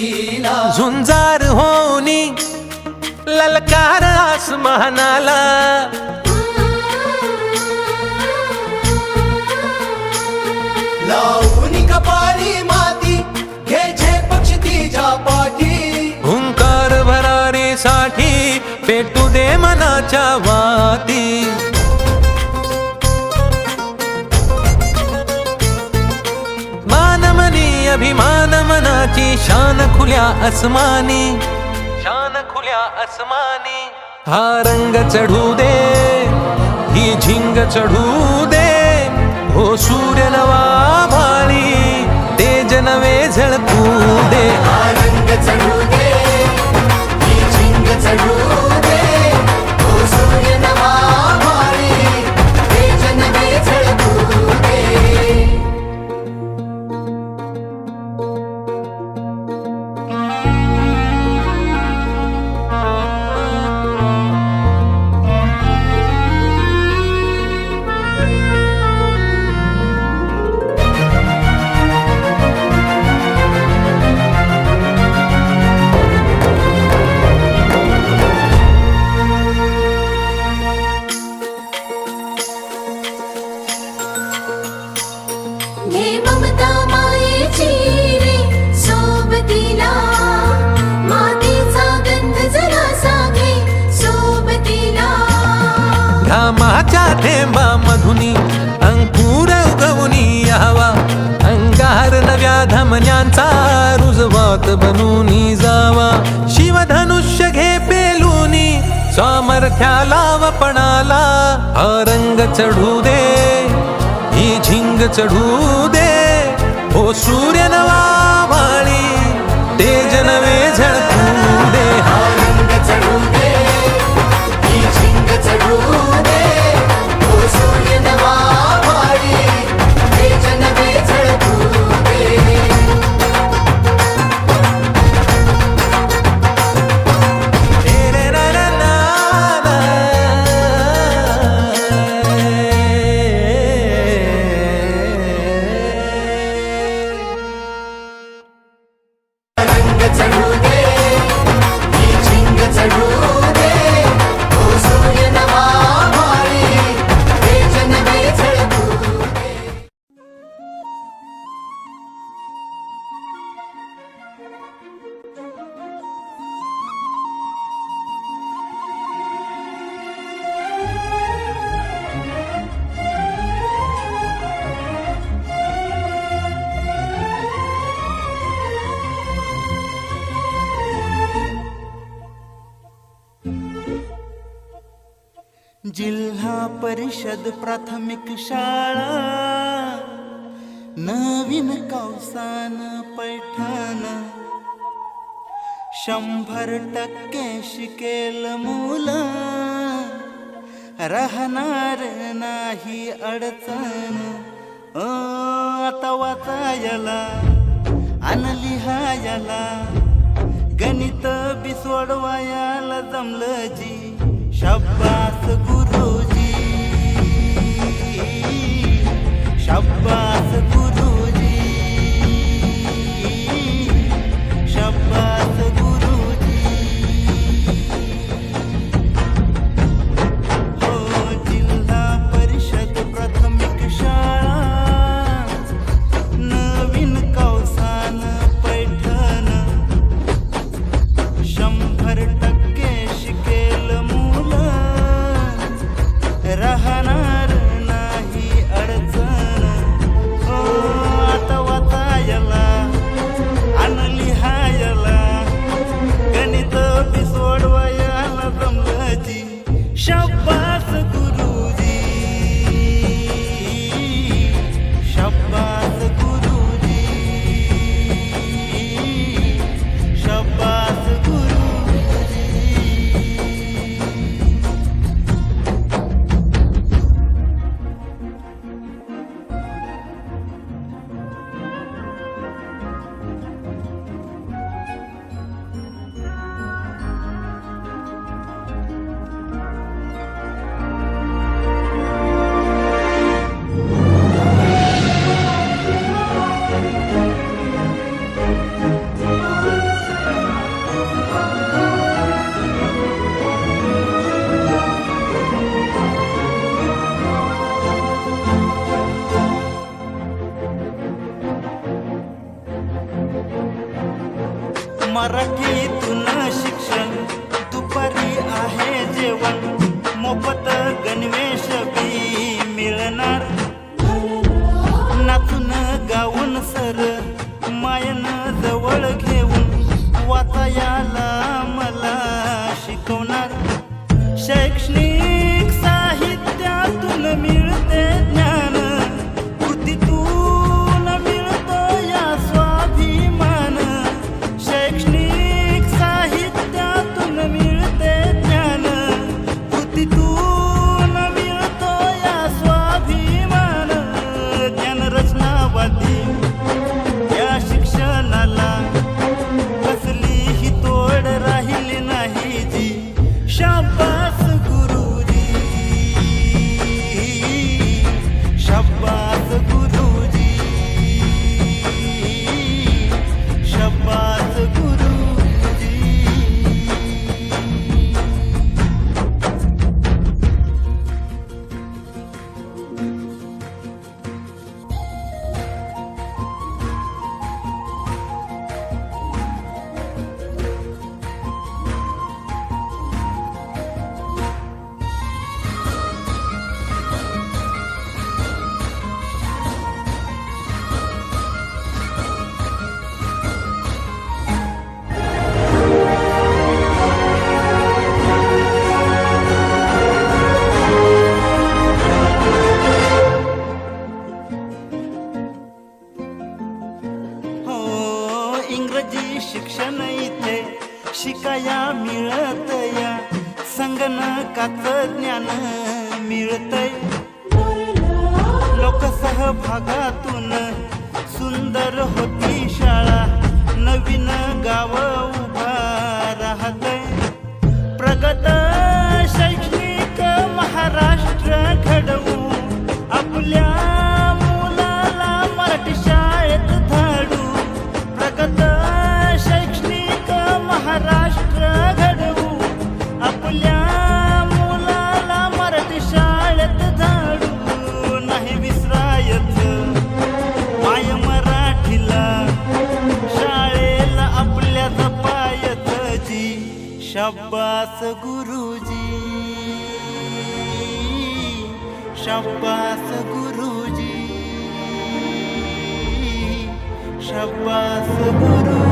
दिला झुंजार होनी ललकार आसमानाला लावून कपाळी माती घ्यायचे पक्ष तिच्या पाठी हुंकार भरारीसाठी पेटू दे मनाच्या वाती मानमनी अभिमान मनाची शान खुल्या आसमानी शान खुल्या आसमानी हा रंग चढू दे ही झिंग चढू दे हो सूर्य नवा भाळी तेज नवे झळकू दे हा रंग चढू दे ही झिंग चढू दे हो सूर्य नवा भाळी तेज नवे झळकू दे घे ममता मायेची रे सोबतीला मातीचा गंध जरासा घे सोबतीला घामाच्या थेंबा मधुनी अंकुर उगवूनी यावा अंगार नव्या धमन्यांचा रुजवात बनूनी जावा शिवधनुष्य घे पेलूनी सामर्थ्याला वपणाला हा रंग चढू दे ही झिंग चढू दे हो सूर्य नवा भाळी तेज नवे झळकू दे हा रंग चढू दे ही झिंग चढू दे हो सूर्य नवा भाळी तेज नवे झळकू दे रंग चढू दे ही झिंग चढू दे हो सूर्य नवा भाळी तेज नवे झळकू दे जिल्हा परिषद प्राथमिक शाळा नवीन कौसान पैठण 100% शिकेल मुलं राहणार नाही अडचण आता वाचायला अन लिहायला गणित बी सोडवायला जमलं जी शाबास गुरुजी शाबास गुरुजी शाबास गुरुजी हो जिल्हा परिषद प्राथमिक शाळा नवीन कौसान पैठण 100% शिकेल राहणार नाही अडचण मराठीतून शिक्षण दुपारी आहे जेवण मोफत गणवेश बी मिळणार नाचून गाऊन सर मायन जवळ घेऊन वाचायला मला शिकवणार शैक्षणिक साहित्यातून मिळते ज्ञान कृतीतून मिळतो या स्वाभिमान शैक्षणिक साहित्यातून मिळते ज्ञान कृतीतून मिळतो या स्वाभिमान ज्ञानरचनावादी या शिक्षणाला कसलीही तोड राहिली नाही जी शाबास गुरुजी शाबास गुरुजी शाबास गुरुजी इंग्रजी शिक्षण इथे शिकाया मिळत या संगणकाचं ज्ञान मिळतंय लोकसहभागातून सुंदर होती शाळा नवीन गाव उभा राहतंय प्रगत शैक्षणिक महाराष्ट्र घडवू आपल्या मुलाला मराठी शाळेत धाडू प्रगत शैक्षणिक महाराष्ट्र घडवू आपल्या मुलाला मराठी शाळेत धाडू नाही विसरायचं माय मराठीला शाळेला आपल्या जपायचं जी शाबास गुरुजी शाबास गुरुजी शाबास गुरु